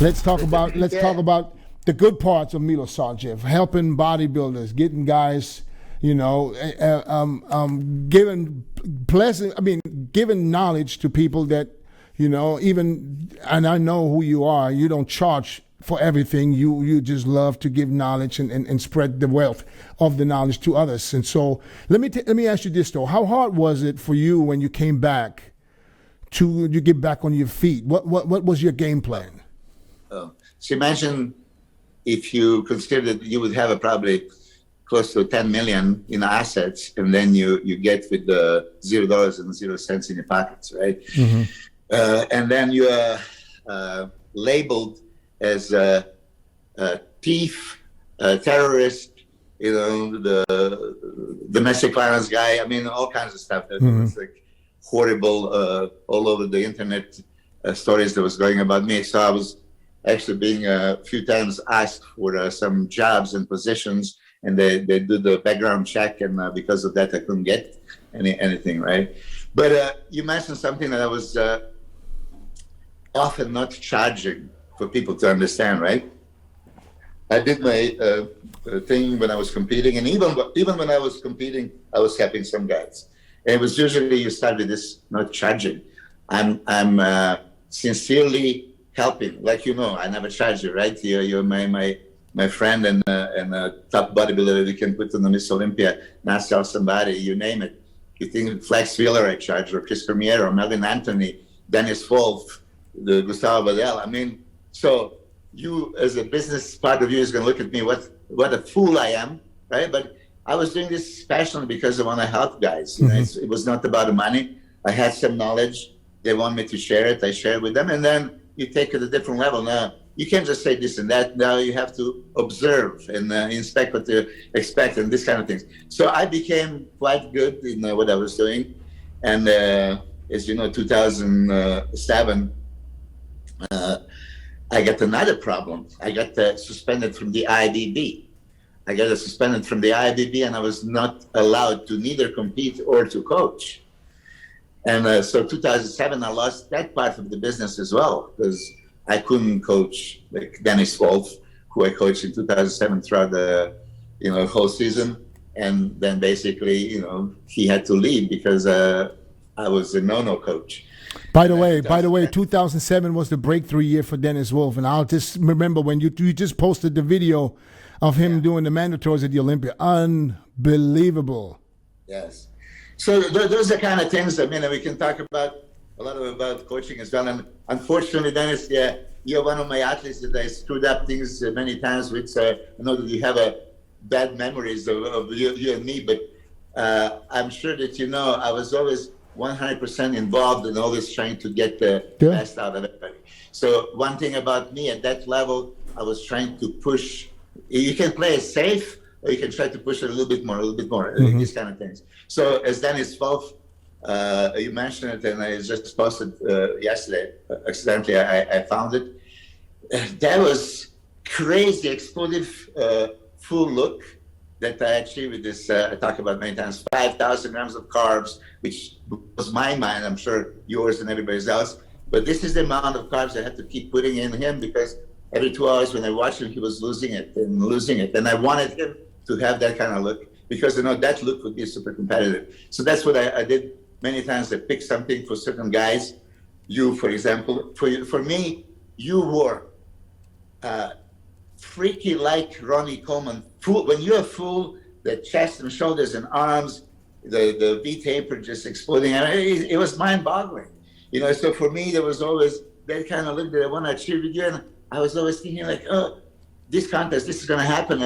Let's talk about the good parts of Milos Sarcev, helping bodybuilders, getting guys, giving knowledge to people that, and I know who you are. You don't charge for everything. You just love to give knowledge and spread the wealth of the knowledge to others. And so let me ask you this though: how hard was it for you when you came back to get back on your feet? What was your game plan? So imagine if you consider that you would have probably close to 10 million in assets, and then you get with the $0 in your pockets, right? Mm-hmm. And then you are labeled as a thief, a terrorist, the domestic violence guy. I mean, all kinds of stuff that was like horrible all over the internet stories that was going about me. So I was actually being a few times asked for some jobs and positions, and they do the background check, and because of that I couldn't get anything, right? But you mentioned something that I was often not charging for people to understand, right? I did my thing when I was competing, and even when I was competing, I was helping some guys. And it was usually you start with this not charging. I'm sincerely helping, like I never charge you, right? You're my friend and a top bodybuilder we can put on the Miss Olympia, not sell somebody, you name it. You think Flex Wheeler I charge, or Chris Cormier, or Melvin Anthony, Dennis Wolf, the Gustavo Badell. I mean, so you as a business part of you is going to look at me, what a fool I am, right? But I was doing this passionately because I want to help guys. It was not about the money. I had some knowledge. They want me to share it. I share it with them, and then you take it a different level. Now, you can't just say this and that. Now you have to observe and inspect what you expect and this kind of things. So I became quite good in what I was doing. And as you know, 2007, I got another problem. I got suspended from the IBB. I got suspended from the IBB, and I was not allowed to neither compete or to coach. And so 2007, I lost that part of the business as well, because I couldn't coach like Dennis Wolf, who I coached in 2007 throughout the whole season. And then basically, he had to leave because I was a no-no coach. By the way, 2007 was the breakthrough year for Dennis Wolf. And I'll just remember when you just posted the video of him doing the mandatories at the Olympia. Unbelievable. Yes. So those are kind of things that we can talk about a lot about coaching as well. And unfortunately, Dennis, you're one of my athletes that I screwed up things many times with. I know that you have bad memories of you and me, but I'm sure that I was always 100% involved and always trying to get the best out of everybody. So one thing about me at that level, I was trying to push. You can play it safe, or you can try to push it a little bit more, these kind of things. So as Dennis Wolf, you mentioned it, and I just posted yesterday. Accidentally, I found it. That was crazy, explosive, full look that I achieved with this. I talk about many times, 5,000 grams of carbs, which was my mind. I'm sure yours and everybody's else. But this is the amount of carbs I had to keep putting in him, because every 2 hours when I watched him, he was losing it. And I wanted him to have that kind of look, because that look would be super competitive. So that's what I did many times. I picked something for certain guys. You, for example, for me, you were freaky like Ronnie Coleman. When you're full, the chest and shoulders and arms, the V-taper just exploding. It was mind-boggling. So for me, there was always that kind of look that I want to achieve with you. And I was always thinking like, this contest, this is going to happen.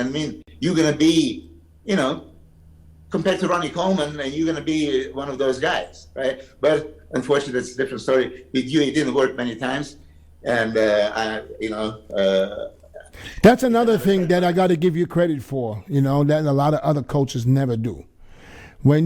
You're going to be, compared to Ronnie Coleman, and you're going to be one of those guys, right? But unfortunately, that's a different story. With you, it didn't work many times. And, that's another thing that I got to give you credit for, that a lot of other coaches never do. When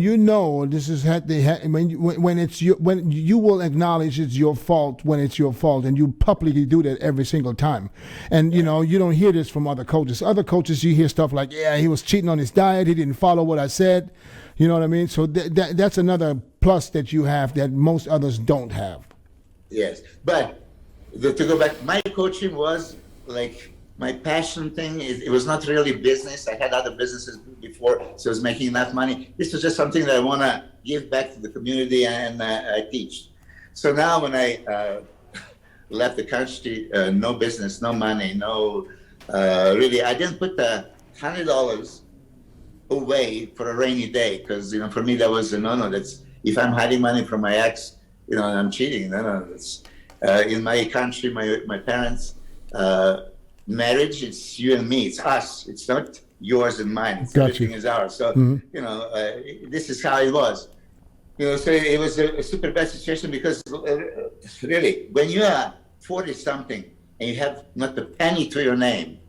this is when you will acknowledge it's your fault when it's your fault, and you publicly do that every single time. And you don't hear this from other coaches. Other coaches, you hear stuff like, he was cheating on his diet, he didn't follow what I said. You know what I mean? So that's another plus that you have that most others don't have. Yes, but To go back, my coaching was like my passion thing. It was not really business. I had other businesses before, so I was making enough money. This was just something that I want to give back to the community, and I teach. So now when I left the country, no business, no money, no, really, I didn't put the $100 away for a rainy day, because, for me that was a no. That's, if I'm hiding money from my ex, I'm cheating. No, that's, in my country, my parents, marriage, it's you and me, it's us. It's not yours and mine. It's everything is ours. So, this is how it was. So it was a super bad situation, because really, when you are 40-something and you have not a penny to your name,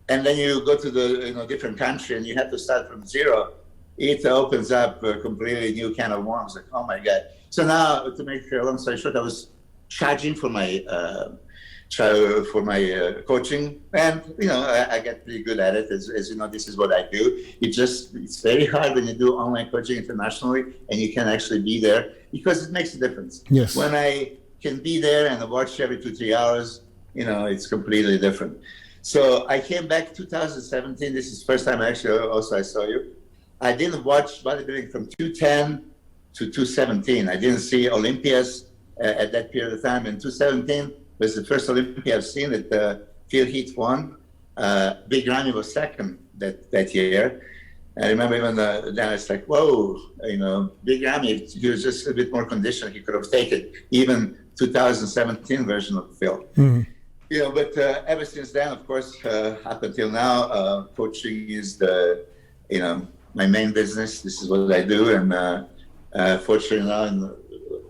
and then you go to the different country and you have to start from zero, it opens up a completely new can of worms. Like, oh my God. So now, to make a long story short, I was charging for my coaching, and I get pretty good at it. As you know, this is what I do. It's very hard when you do online coaching internationally and you can actually be there, because it makes a difference. Yes. When I can be there and watch every 2-3 hours, it's completely different. So I came back 2017. This is the first time actually also I saw you. I didn't watch bodybuilding from 2010 to 2017. I didn't see Olympias at that period of time. And 2017 was the first Olympia I've seen that Phil Heath won. Big Ramy was second that year. I remember even then I was like, whoa, Big Ramy, if he was just a bit more conditioned, he could have taken even 2017 version of Phil. Mm-hmm. But ever since then, of course, up until now, coaching is my main business. This is what I do. And fortunately now, in the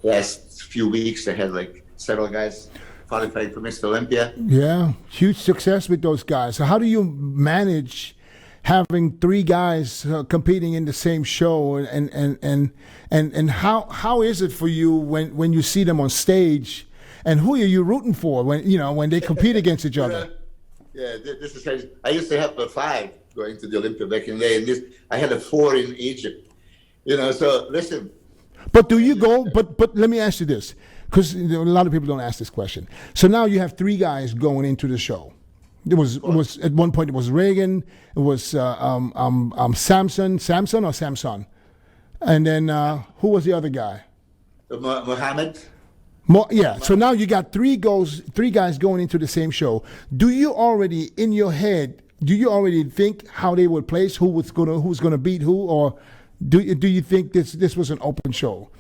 last few weeks, I had like several guys qualified for Mr. Olympia. Yeah, huge success with those guys. So how do you manage having 3 guys competing in the same show, and how is it for you when you see them on stage, and who are you rooting for when they compete against each other? Yeah, this is crazy. I used to have 5 going to the Olympia back in the day, and I had 4 in Egypt. So listen. But do you go? But let me ask you this, because a lot of people don't ask this question. So now you have 3 guys going into the show. It was at one point it was Regan, it was Samson, and then who was the other guy? Mohammed. Yeah. So now you got 3 guys going into the same show. Do you already in your head? Do you already think how they would place? Who's gonna beat who? Or do you think this was an open show?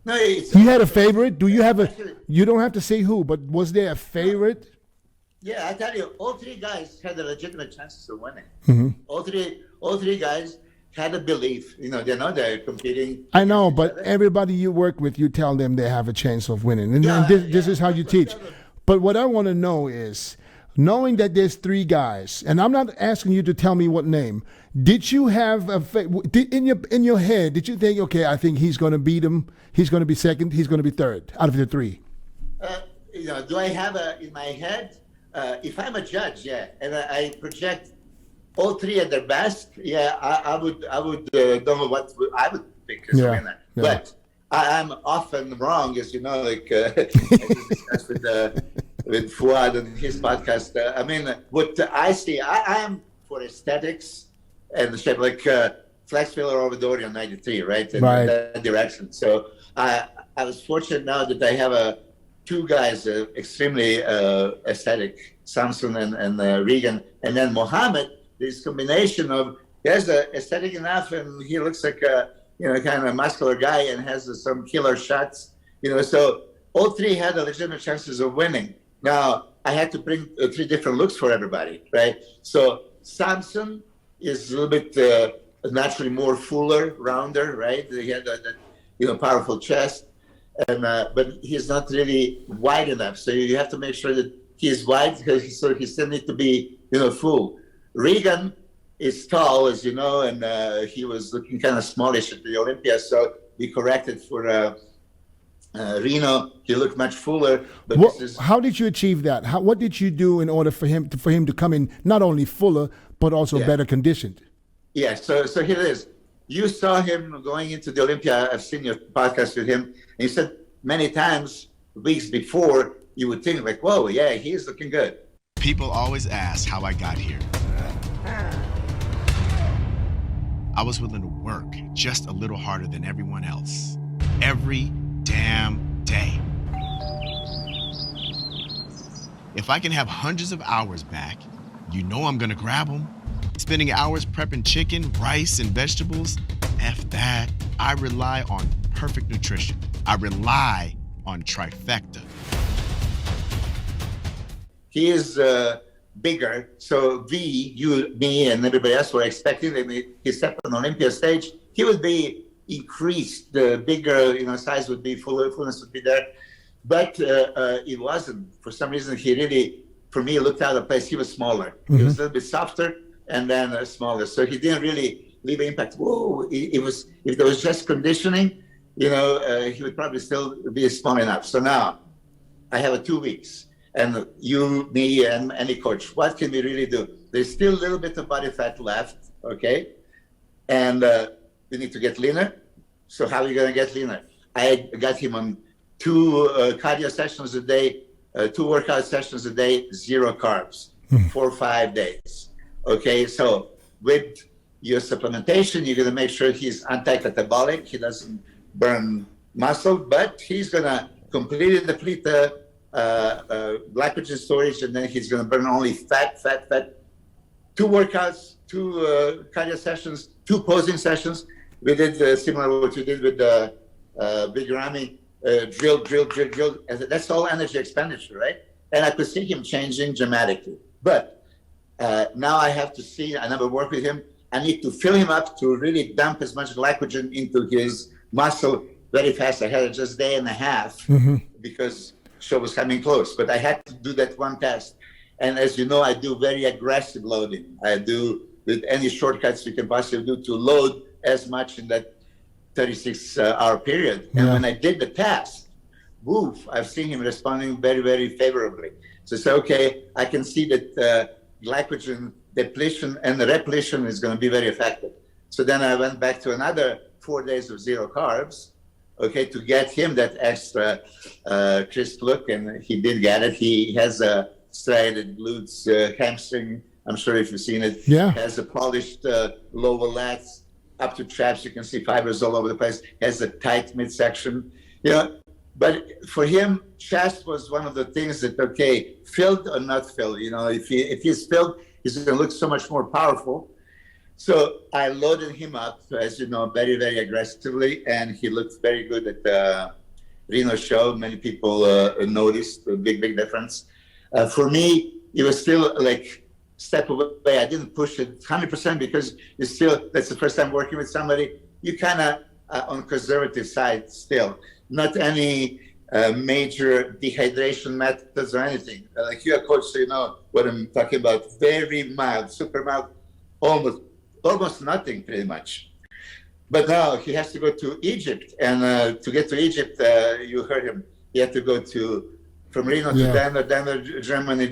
No, you had a favorite. Do you have a? You don't have to say who, but was there a favorite? Yeah, I tell you, all 3 guys had a legitimate chances of winning. Mm-hmm. All three guys had a belief. They're competing. I know, but everybody you work with, you tell them they have a chance of winning, and this is how you teach. But what I want to know is, knowing that there's 3 guys, and I'm not asking you to tell me what name. Did you have in your head? Did you think, okay, I think he's going to beat him. He's going to be second. He's going to be third out of the 3. Do I have in my head? If I'm a judge, yeah, and I project all 3 at their best, yeah, I would don't know what I would pick as a winner. Yeah. But I'm often wrong, as you know, like I just discussed with Fuad and his podcast. What I see, I am for aesthetics and the shape, like Flex Filler over Dory on 93, right? In that direction. So I was fortunate now that I have 2 guys extremely aesthetic, Samson and Regan, and then Mohammed. This combination of, he has aesthetic enough, and he looks like a kind of muscular guy and has some killer shots. So all 3 had legitimate chances of winning. Now I had to bring 3 different looks for everybody, right? So Samson is a little bit naturally more fuller, rounder, right? He had that powerful chest, and but he's not really wide enough. So you have to make sure that he is wide, because he still needs to be full. Regan is tall, as you know, and he was looking kind of smallish at the Olympia, so we corrected for Reno. He looked much fuller. But how did you achieve that? What did you do in order for him to come in not only fuller but also better conditioned? Yeah. So here it is. You saw him going into the Olympia. I've seen your podcast with him, and he said many times weeks before you would think like, whoa, yeah, he's looking good. People always ask how I got here. I was willing to work just a little harder than everyone else. Every damn day. If I can have hundreds of hours back, you know I'm gonna grab them. Spending hours prepping chicken, rice, and vegetables, F that. I rely on perfect nutrition. I rely on trifecta. He is bigger, so you, me, and everybody else were expecting that he stepped on Olympia stage, he would be increased, the bigger, size would be, fullness would be there. But it wasn't. For some reason, he really, for me, looked out of place. He was smaller. He was a little bit softer and then smaller. So he didn't really leave an impact. Whoa, it was, if there was just conditioning, he would probably still be small enough. So now I have 2 weeks. And you, me, and any coach, what can we really do? There's still a little bit of body fat left, okay? And we need to get leaner. So how are you going to get leaner? I got him on 2 cardio sessions a day, 2 workout sessions a day, 0 carbs, 4 or 5 days. Okay, so with your supplementation, you're going to make sure he's anti-catabolic. He doesn't burn muscle, but he's going to completely deplete the glycogen storage, and then he's going to burn only fat. 2 workouts, 2 cardio sessions, 2 posing sessions. We did similar to what you did with Big Ramy. Drill. That's all energy expenditure, right? And I could see him changing dramatically. But now I have to see, I never worked with him. I need to fill him up to really dump as much glycogen into his muscle very fast. I had just a day and a half because show was coming close. But I had to do that one test. And as you know, I do very aggressive loading. I do with any shortcuts you can possibly do to load as much in that 36-hour period. And when I did the test, woof, I've seen him responding very, very favorably. So I said, okay, I can see that glycogen depletion and repletion is going to be very effective. So then I went back to another 4 days of 0 carbs, okay, to get him that extra crisp look, and he did get it. He has a striated glutes, hamstring. I'm sure if you've seen it. Yeah. Has a polished lower lats, up to traps. You can see fibers all over the place. Has a tight midsection. But for him, chest was one of the things that, okay, filled or not filled. If he's filled, he's going to look so much more powerful. So I loaded him up, as you know, very, very aggressively, and he looked very good at the Reno show. Many people noticed a big, big difference. For me, it was still like step away. I didn't push it 100% because that's the first time working with somebody. You kind of on conservative side still. Not any major dehydration methods or anything. Like you're a coach, so you know what I'm talking about. Very mild, super mild, almost nothing pretty much. But now he has to go to Egypt, and to get to Egypt, you heard him. He had to go from Reno to Denver, Germany,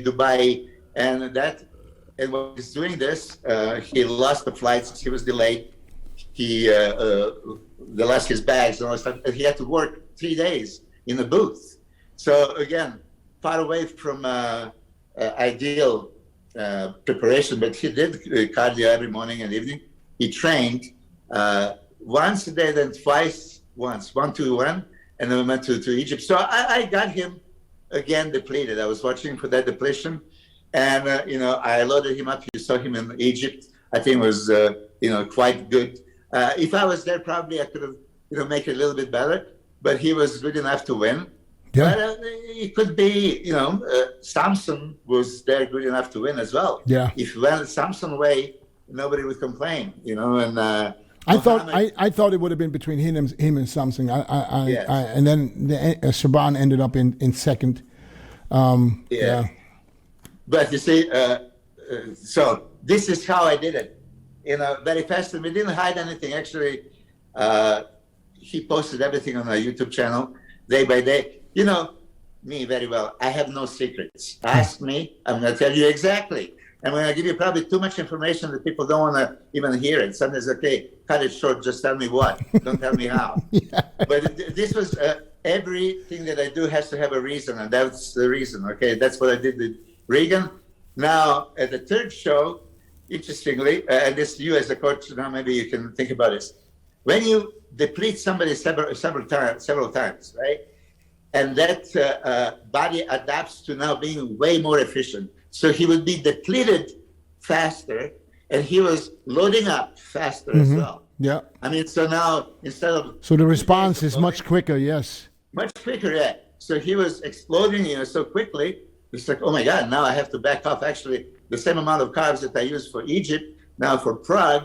Dubai, and while he's doing this, he lost the flights. He was delayed. They lost his bags and all that stuff. And he had to work 3 days in a booth. So again, far away from ideal preparation, but he did cardio every morning and evening. He trained once a day, then twice, 1-to-1, and then we went to Egypt. So I got him again depleted. I was watching for that depletion, and I loaded him up. You saw him in Egypt. I think it was quite good. If I was there, probably I could have make it a little bit better. But he was good enough to win. Yeah. But it could be, Samson was there good enough to win as well. Yeah. If it went Samson way, nobody would complain. And I thought it would have been between him and Samson. And then Shaban ended up in second. Yeah. But you see, so this is how I did it. Very fast, and we didn't hide anything. Actually, he posted everything on our YouTube channel, day by day. You know me very well. I have no secrets. Ask me, I'm going to tell you exactly. And when I give you probably too much information that people don't want to even hear it, sometimes, okay, cut it short, just tell me what. Don't tell me how. But this was, everything that I do has to have a reason, and that's the reason. Okay, that's what I did with Regan. Now at the third show, interestingly, and this you as a coach now, maybe you can think about this. When you deplete somebody several times, right, and that body adapts to now being way more efficient. So he would be depleted faster, and he was loading up faster as well. Yeah. I mean, so now instead of so the response is much quicker. Yes. Much quicker, yeah. So he was exploding, so quickly. It's like, oh my God, now I have to back off. Actually, the same amount of carbs that I used for Egypt, now for Prague,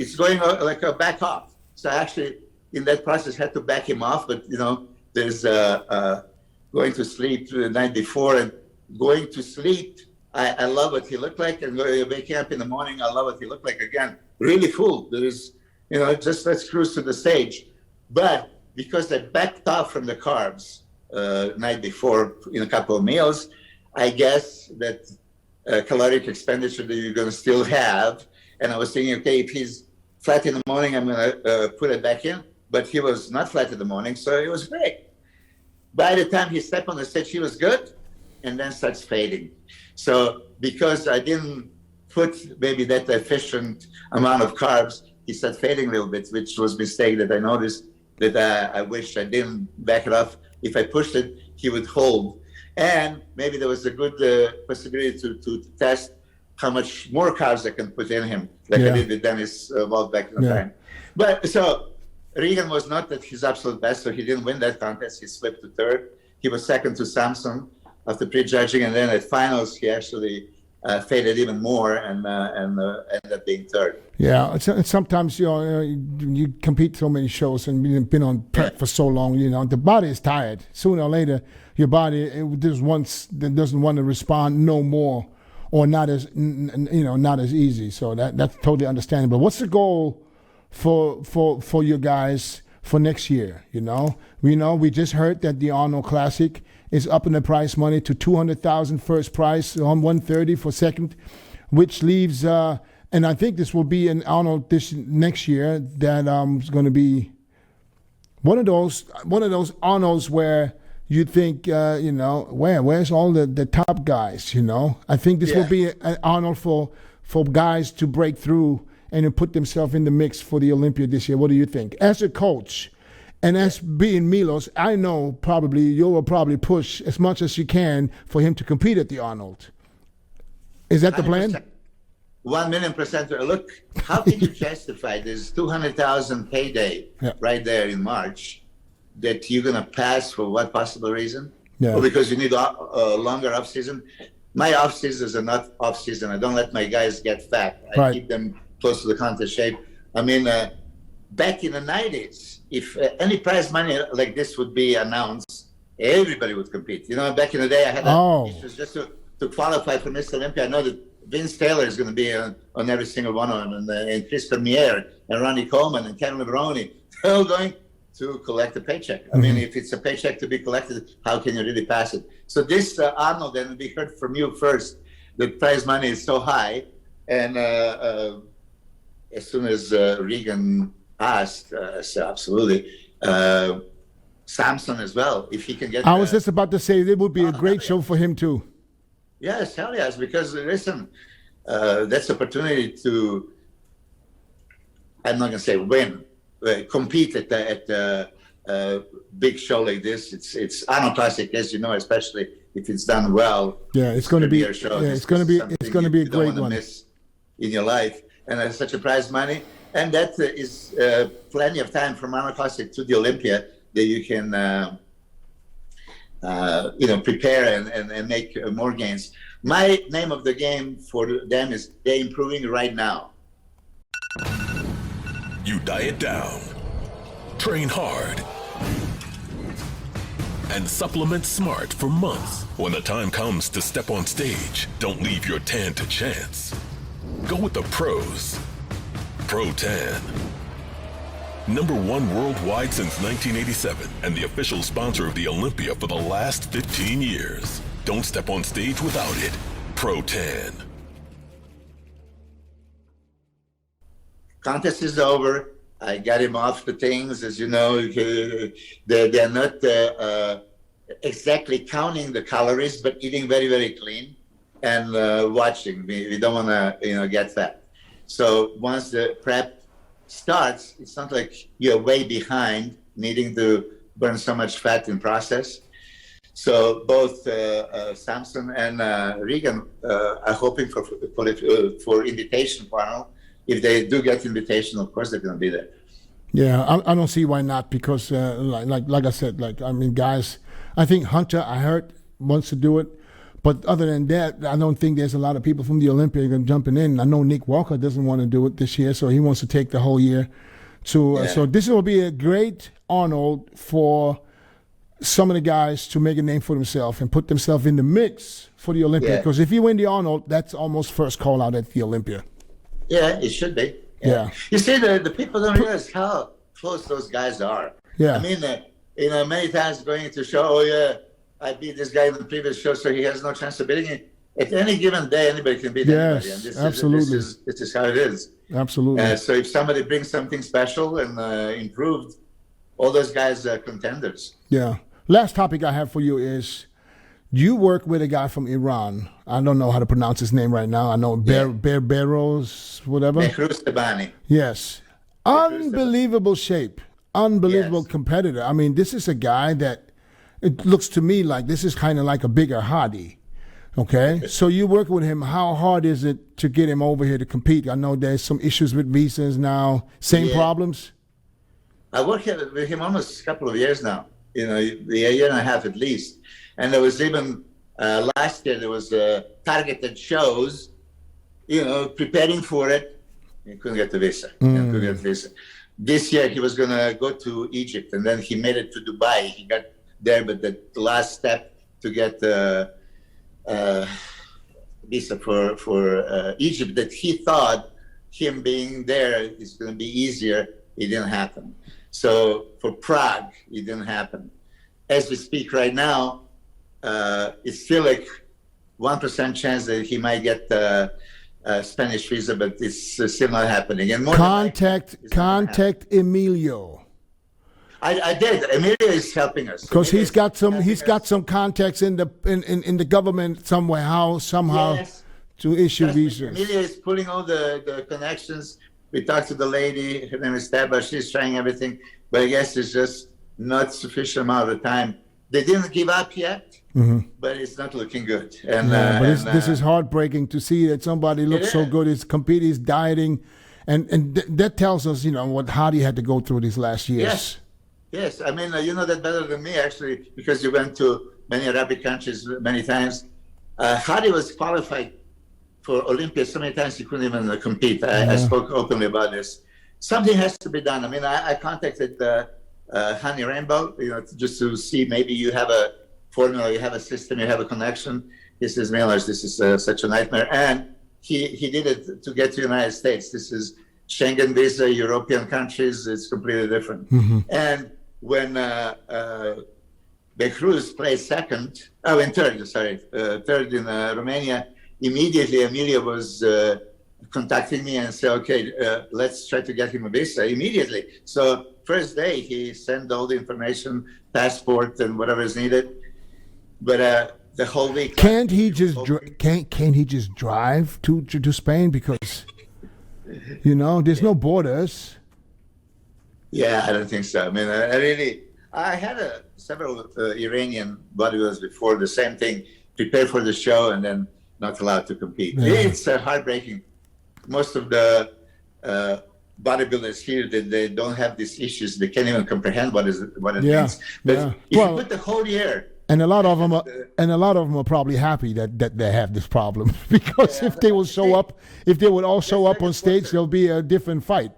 it's going like a back off. So I actually, in that process, had to back him off. But, there's going to sleep the night before, and going to sleep, I love what he looked like. And waking up in the morning, I love what he looked like again. Really full. There is, just let's cruise to the stage. But because I backed off from the carbs night before in a couple of meals, I guess that caloric expenditure that you're going to still have. And I was thinking, okay, if he's flat in the morning, I'm going to put it back in. But he was not flat in the morning, so it was great. By the time he stepped on the stage, he was good, and then starts fading. So because I didn't put maybe that efficient amount of carbs, he started fading a little bit, which was a mistake that I noticed that I wish I didn't back it off. If I pushed it, he would hold. And maybe there was a good possibility to test how much more carbs I can put in him, like I did with Dennis Walt back in the time. But so Regan was not at his absolute best, so he didn't win that contest. He slipped to third. He was second to Samson after prejudging, and then at finals he actually faded even more and ended up being third. Yeah, sometimes you compete so many shows and you've been on prep for so long. The body is tired. Sooner or later, your body doesn't want to respond no more, or not as not as easy. So that's totally understandable. What's the goal for you guys for next year? We just heard that the Arnold Classic is up in the prize money to $200,000 first prize, on $130 for second, which leaves and I think this will be an Arnold this next year that is going to be one of those Arnolds where you think where's all the top guys. I think this will be an Arnold for guys to break through and put themselves in the mix for the Olympia this year. What do you think? As a coach and as being Milos, I know probably you will probably push as much as you can for him to compete at the Arnold. Is that the plan? 1,000,000%. Look, how can you justify this 200,000 payday right there in March that you're going to pass for what possible reason? Or because you need a longer off season? My off seasons are not off season. I don't let my guys get fat. I keep them close to the contest shape. I mean, back in the 90s, if any prize money like this would be announced, everybody would compete. Back in the day, I had issues just to qualify for Mr. Olympia. I know that Vince Taylor is going to be on every single one of them, and Chris Cormier and Ronnie Coleman and Ken Lebroni. They're all going to collect a paycheck. I mean, if it's a paycheck to be collected, how can you really pass it? So this Arnold, and we heard from you first, the prize money is so high, and as soon as Regan asked, I said absolutely. Samson as well, if he can get. I was just about to say it would be a great show for him too. Yes, hell yes, because listen, that's opportunity to, I'm not going to say win, compete at a big show like this. It's Arnold Classic, as you know, especially if it's done well. Yeah, it's going to be a show. Yeah, it's going to be a great one. Miss in your life, and it's such a prize money, and that is plenty of time from Arnold Classic to the Olympia that you can. Prepare and make more gains. My name of the game for them is they're improving right now. You diet down, train hard, and supplement smart for months. When the time comes to step on stage, don't leave your tan to chance. Go with the pros. Pro Tan. #1 worldwide since 1987 and the official sponsor of the Olympia for the last 15 years. Don't step on stage without it. Pro Tan. Contest is over. I got him off the things, as you know. They're not exactly counting the calories, but eating very, very clean and watching. We don't want to, get fat. So once the prep starts, it's not like you're way behind, needing to burn so much fat in process. So both Samson and Regan are hoping for invitation panel. If they do get invitation, of course they're going to be there. Yeah, I don't see why not, because like I said, guys, I think Hunter, I heard, wants to do it. But other than that, I don't think there's a lot of people from the Olympia going jumping in. I know Nick Walker doesn't want to do it this year, so he wants to take the whole year. So this will be a great Arnold for some of the guys to make a name for themselves and put themselves in the mix for the Olympia. Because if you win the Arnold, that's almost first call out at the Olympia. Yeah, it should be. Yeah. You see, the people don't realize how close those guys are. Yeah. I mean, many times going to show, I beat this guy in the previous show, so he has no chance of beating it. At any given day, anybody can beat anybody. And this absolutely. This is how it is. Absolutely. So if somebody brings something special and improved, all those guys are contenders. Yeah. Last topic I have for you is, you work with a guy from Iran. I don't know how to pronounce his name right now. I know Barros, whatever. Behruz Tabani. Yes. Unbelievable shape. Unbelievable competitor. I mean, this is a guy that, it looks to me like this is kind of like a bigger Hardy. Okay? So you work with him. How hard is it to get him over here to compete? I know there's some issues with visas now. Same problems? I worked with him almost a couple of years now. A year and a half at least. And there was even last year, there was targeted shows, preparing for it. He couldn't get the visa. This year, he was going to go to Egypt, and then he made it to Dubai. He got there, but the last step to get the visa for Egypt, that he thought him being there is going to be easier, it didn't happen. So for Prague, it didn't happen. As we speak right now, it's still like 1% chance that he might get a Spanish visa, but it's still not happening. And more contact Emilio. I did. Emilio is helping us because he's got some contacts in the government somehow to issue visas. Emilio is pulling all the connections. We talked to the lady. Her name is Taba. She's trying everything, but I guess it's just not sufficient amount of time. They didn't give up yet, but it's not looking good. And this is heartbreaking to see that somebody looks so good, is competing, is dieting, and that tells us, what Hardy had to go through these last years. Yes. I mean, you know that better than me, actually, because you went to many Arabic countries many times. Hardy was qualified for Olympia so many times he couldn't even compete. I spoke openly about this. Something has to be done. I mean, I contacted Honey Rainbow, just to see maybe you have a formula, you have a system, you have a connection. He says, Milos, this is such a nightmare. And he did it to get to the United States. This is Schengen visa, European countries, it's completely different. And when Behruz placed third in Romania, immediately Emilio was contacting me and said, okay, let's try to get him a visa immediately. So first day he sent all the information, passport and whatever is needed. But the whole week, can't he just drive to Spain, because there's no borders? Yeah, I don't think so. I mean, I had several Iranian bodybuilders before, the same thing, prepare for the show and then not allowed to compete. It's heartbreaking. Most of the bodybuilders here, they don't have these issues. They can't even comprehend what it means. But if you put the whole year, and a lot of them are probably happy that they have this problem, because if they would all show up on stage, there'll be a different fight.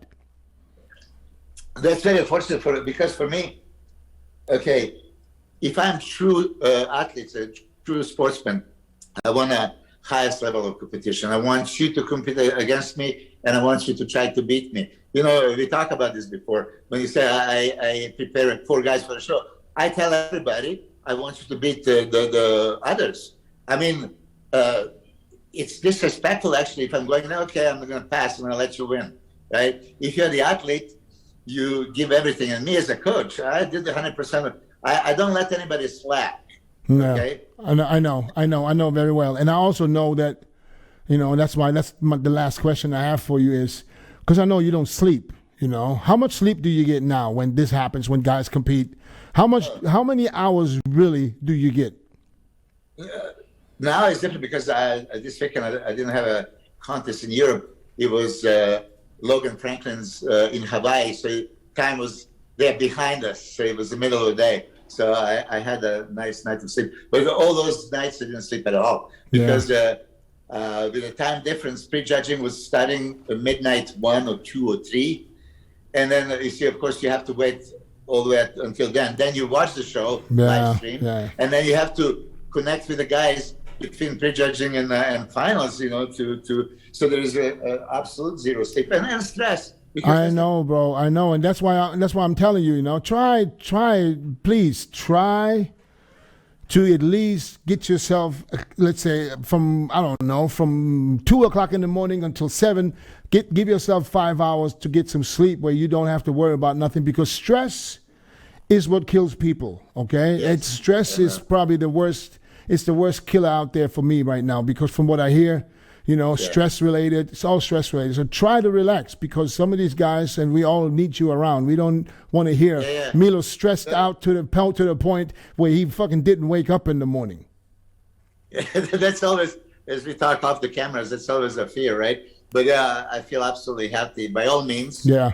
That's very unfortunate because for me, okay, if I'm true athlete, a true sportsman, I want a highest level of competition. I want you to compete against me, and I want you to try to beat me. We talked about this before. When you say I prepare 4 guys for the show, I tell everybody I want you to beat the others. I mean, it's disrespectful actually if I'm going, okay, I'm going to pass, I'm going to let you win, right? If you're the athlete, you give everything. And me as a coach, I did 100%. I don't let anybody slack. Yeah. Okay. I know very well, and I also know that, that's why the last question I have for you is, because I know you don't sleep. How much sleep do you get now when this happens, when guys compete? How many hours really do you get? Now it's different because this weekend I didn't have a contest in Europe. It was Logan Franklin's in Hawaii, so time was there behind us. So it was the middle of the day. So I had a nice night of sleep. But all those nights I didn't sleep at all because with the time difference, prejudging was starting at midnight 1 or 2 or 3. And then you see, of course, you have to wait all the way until then. Then you watch the show, live stream, and then you have to connect with the guys between prejudging and finals, so there is a absolute zero sleep and stress. I know, bro. I know, and that's why I'm telling you. Please try to at least get yourself, let's say, from 2 o'clock in the morning until 7. Give yourself 5 hours to get some sleep where you don't have to worry about nothing, because stress is what kills people. Okay, stress is probably the worst. It's the worst killer out there for me right now, because from what I hear, stress related, it's all stress related. So try to relax, because some of these guys, and we all need you around. We don't want to hear Milos stressed out to the point where he fucking didn't wake up in the morning. That's always, as we talk off the cameras, that's always a fear, right? But I feel absolutely healthy by all means. Yeah.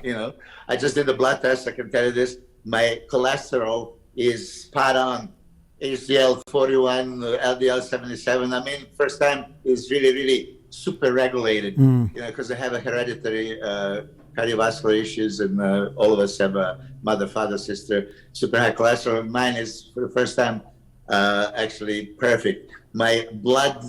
I just did the blood test. I can tell you this: my cholesterol is spot on. HDL 41, LDL 77. I mean, first time is really, really super regulated. Because I have a hereditary cardiovascular issues, and all of us have a mother, father, sister, super high cholesterol. Mine is for the first time actually perfect. My blood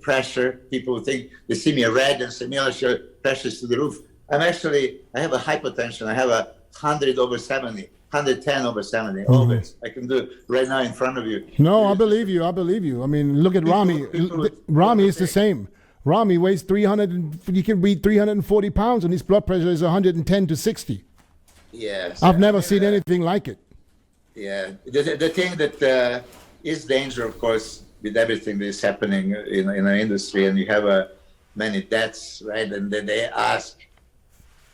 pressure, people think they see me red and say, Milos, your pressure is to the roof. I have a hypertension. I have a 100 over 70. 110 over 70, always. I can do it right now in front of you. No, I believe you. I mean, look at Rami. Rami is the same. Rami weighs 300, he can be 340 pounds, and his blood pressure is 110 to 60. Yes. I've never seen anything like it. Yeah. The thing that is danger, of course, with everything that is happening in our industry, and you have many deaths, right? And then they ask,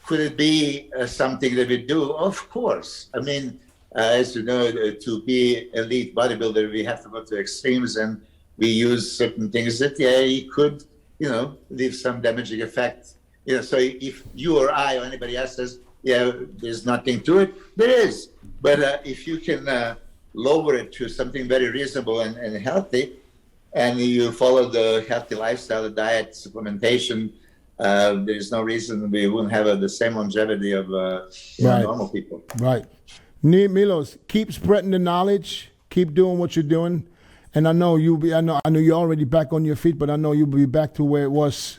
could it be something that we do? Of course. I mean, as you know, to be elite bodybuilder, we have to go to extremes, and we use certain things that, it could, leave some damaging effect. So if you or I or anybody else says, there's nothing to it, there is. But if you can lower it to something very reasonable and healthy, and you follow the healthy lifestyle, the diet, supplementation, there's no reason we wouldn't have the same longevity of normal people. Right. Milos, keep spreading the knowledge. Keep doing what you're doing, and I know you'll be. I know you're already back on your feet, but I know you'll be back to where it was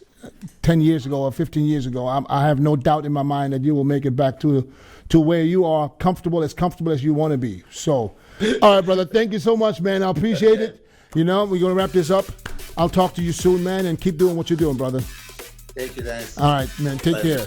10 years ago or 15 years ago. I have no doubt in my mind that you will make it back to where you are comfortable as you want to be. So, all right, brother. Thank you so much, man. I appreciate it. We're gonna wrap this up. I'll talk to you soon, man, and keep doing what you're doing, brother. Thank you, Dennis. All right, man. Take care.